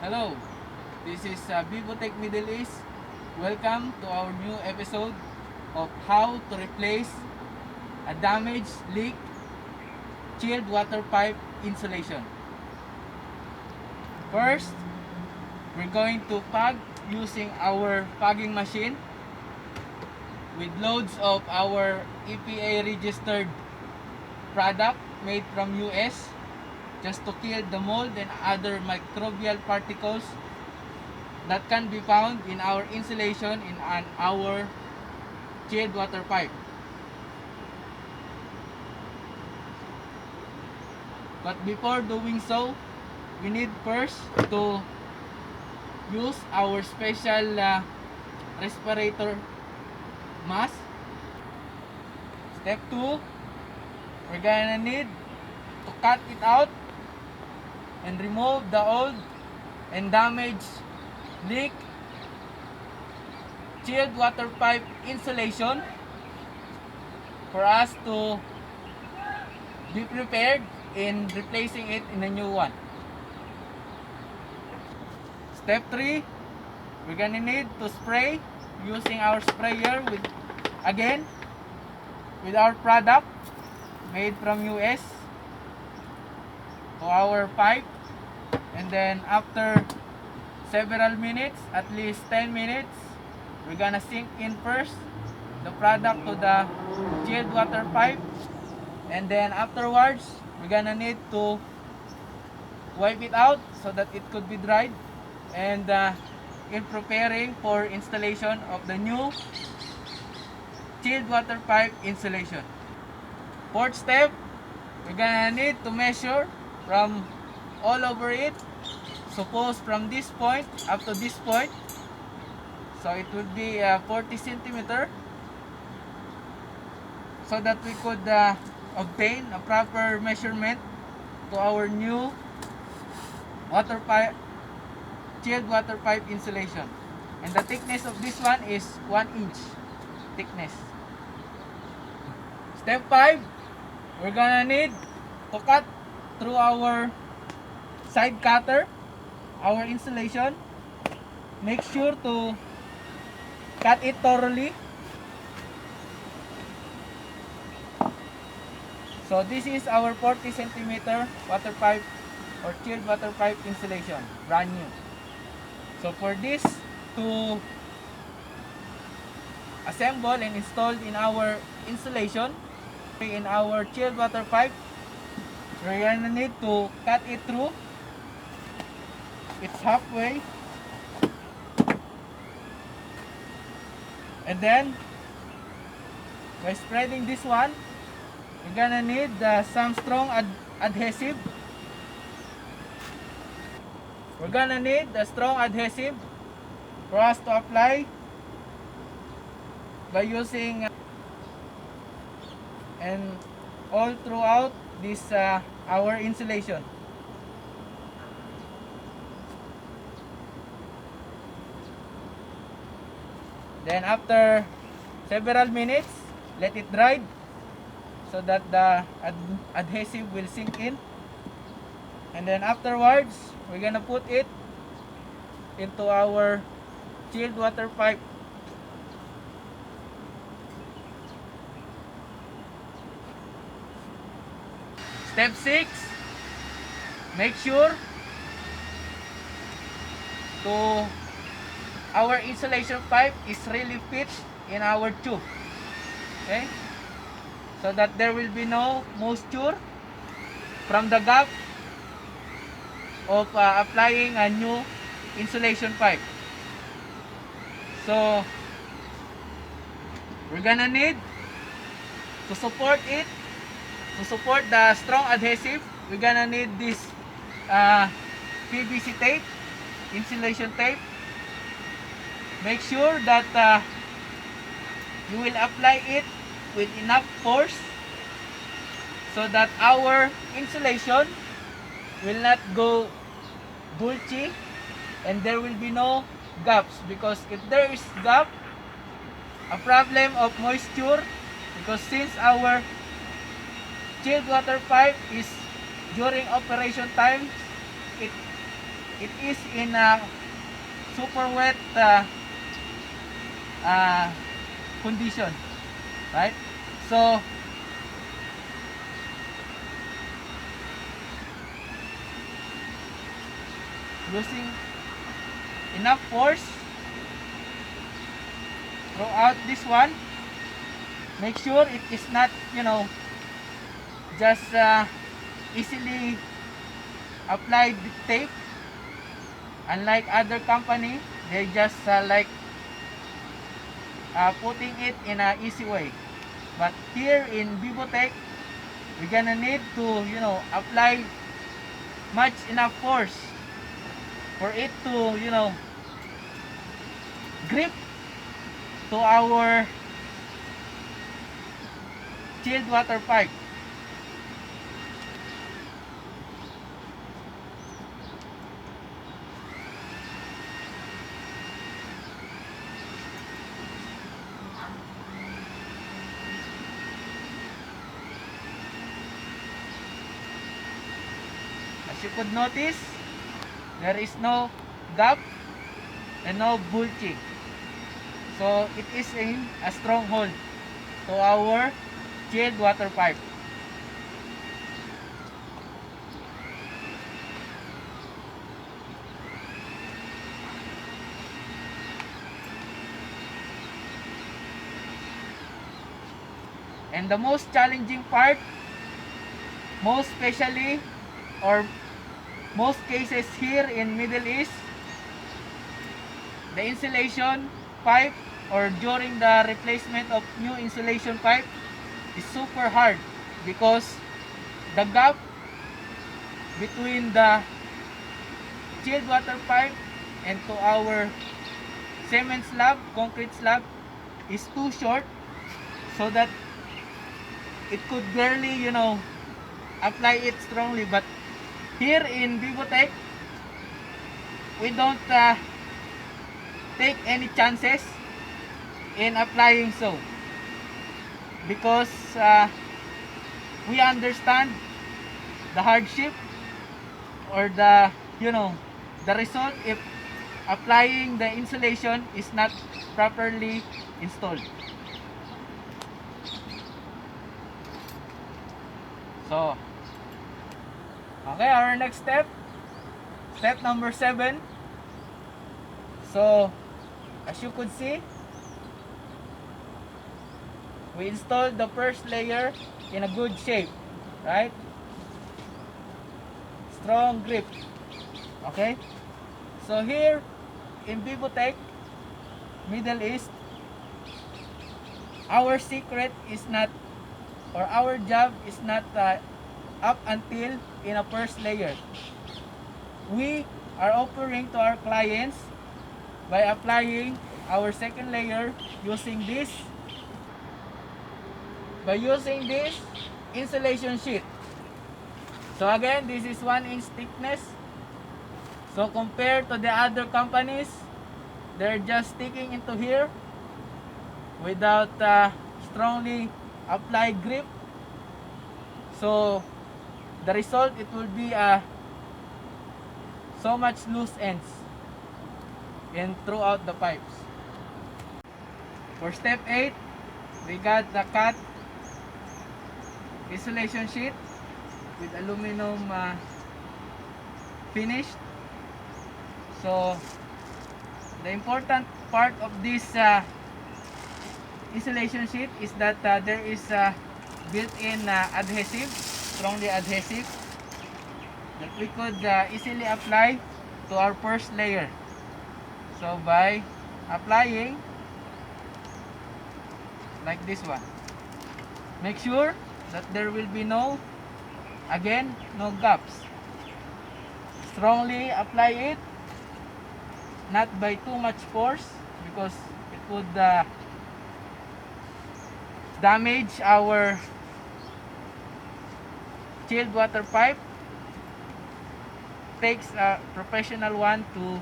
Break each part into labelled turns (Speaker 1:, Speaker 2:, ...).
Speaker 1: Hello, this is VIVOTEQ Middle East. Welcome to our new episode of how to replace a damaged leak chilled water pipe insulation. First, we're going to pag using our pagging machine with loads of our EPA registered product made from US, just to kill the mold and other microbial particles that can be found in our insulation in our chilled water pipe. But before doing so, we need first to use our special respirator mask. Step 2, we're gonna need to cut it out and remove the old and damaged leak chilled water pipe insulation for us to be prepared in replacing it in a new one. Step 3, we're gonna need to spray using our sprayer with our product made from US to our pipe, and then after several minutes, at least 10 minutes, we're gonna sink in first the product to the chilled water pipe, and then afterwards we're gonna need to wipe it out so that it could be dried, and in preparing for installation of the new chilled water pipe insulation. Fourth step, we're gonna need to measure from all over it. Suppose from this point up to this point, so it would be 40 centimeter, so that we could obtain a proper measurement to our new water pipe, chilled water pipe insulation. And the thickness of this one is 1 inch thickness. Step 5, we're gonna need to cut through our side cutter our insulation. Make sure to cut it thoroughly. So this is our 40 centimeter water pipe or chilled water pipe insulation, brand new. So for this to assemble and installed in our insulation, in our chilled water pipe, we're gonna need to cut it through. It's halfway, and then by spreading this one, we're gonna need some strong adhesive. We're gonna need the strong adhesive for us to apply by using and all throughout this our insulation. Then after several minutes, let it dry so that the adhesive will sink in. And then afterwards, we're gonna put it into our chilled water pipe. Step 6, make sure to our insulation pipe is really fit in our tube, okay, so that there will be no moisture from the gap of applying a new insulation pipe. So we're gonna need to support it, to support the strong adhesive. We're gonna need this PVC tape, insulation tape. Make sure that you will apply it with enough force so that our insulation will not go bulgy and there will be no gaps, because if there is gap, a problem of moisture, because since our chilled water pipe is during operation time, it it is in a super wet condition, right? So using enough force throughout this one, make sure it is not, just easily applied tape. Unlike other company, they just like putting it in a easy way. But here in VIVOTEQ, we're gonna need to, apply much enough force for it to, grip to our chilled water pipe. As you could notice, there is no gap and no bulging. So it is a strong hold to our chilled water pipe. And the most challenging part, most especially or most cases here in Middle East, the insulation pipe or during the replacement of new insulation pipe is super hard because the gap between the chilled water pipe and to our cement slab, concrete slab is too short, so that it could barely, apply it strongly. But here in VIVOTEQ, we don't take any chances in applying so, because we understand the hardship or the result if applying the insulation is not properly installed. So okay, our next step number 7. So as you could see, we installed the first layer in a good shape, right? Strong grip. Okay, so here in VIVOTEQ Middle East, our secret is not, or our job is not up until in a first layer. We are offering to our clients by applying our second layer using this insulation sheet. So again, this is 1-inch thickness. So compared to the other companies, they're just sticking into here without strongly applied grip. So the result, it will be so much loose ends in throughout the pipes. For step 8, we got the cut insulation sheet with aluminum finish. So the important part of this insulation sheet is that there is built-in adhesive, strongly adhesive, that we could easily apply to our first layer. So by applying like this one, make sure that there will be no gaps. Strongly apply it, not by too much force, because it would damage our chilled water pipe. Takes a professional one to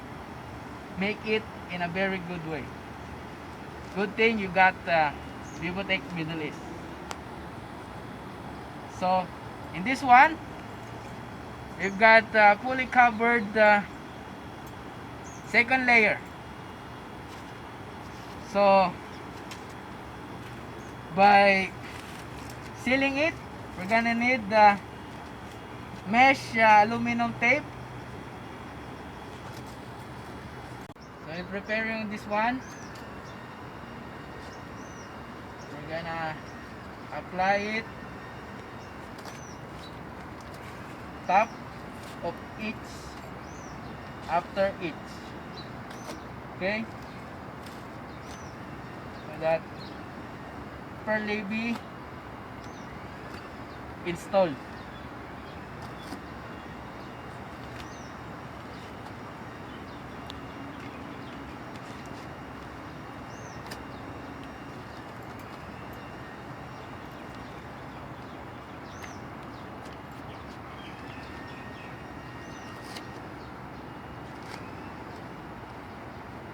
Speaker 1: make it in a very good way. Good thing you got VIVOTEQ Middle East. So in this one, we've got fully covered second layer. So by sealing it, we're gonna need the mesh aluminum tape. So in preparing this one, we're gonna apply it top of each after each. Okay, so that properly be installed.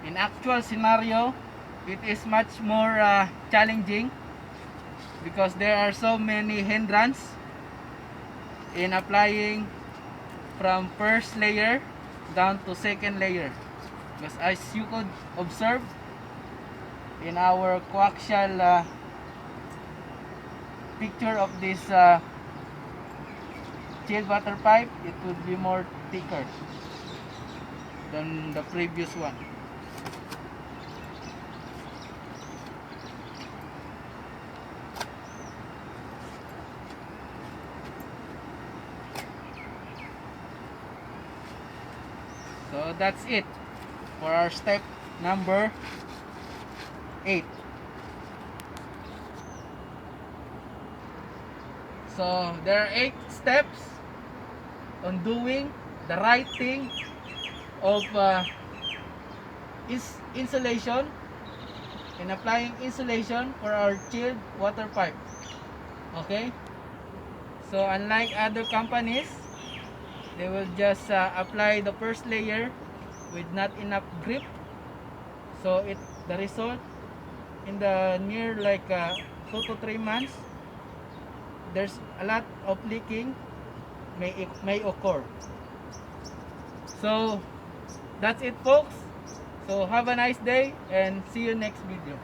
Speaker 1: In actual scenario, it is much more challenging because there are so many hindrance in applying from first layer down to second layer, because as you could observe in our coaxial picture of this chilled water pipe, it would be more thicker than the previous one. So that's it for our step number 8. So there are 8 steps on doing the right thing of insulation and applying insulation for our chilled water pipe. Okay, so unlike other companies, they will just apply the first layer with not enough grip, so the result in the near like 2 to 3 months, there's a lot of leaking may occur. So that's it, folks. So have a nice day and see you next video.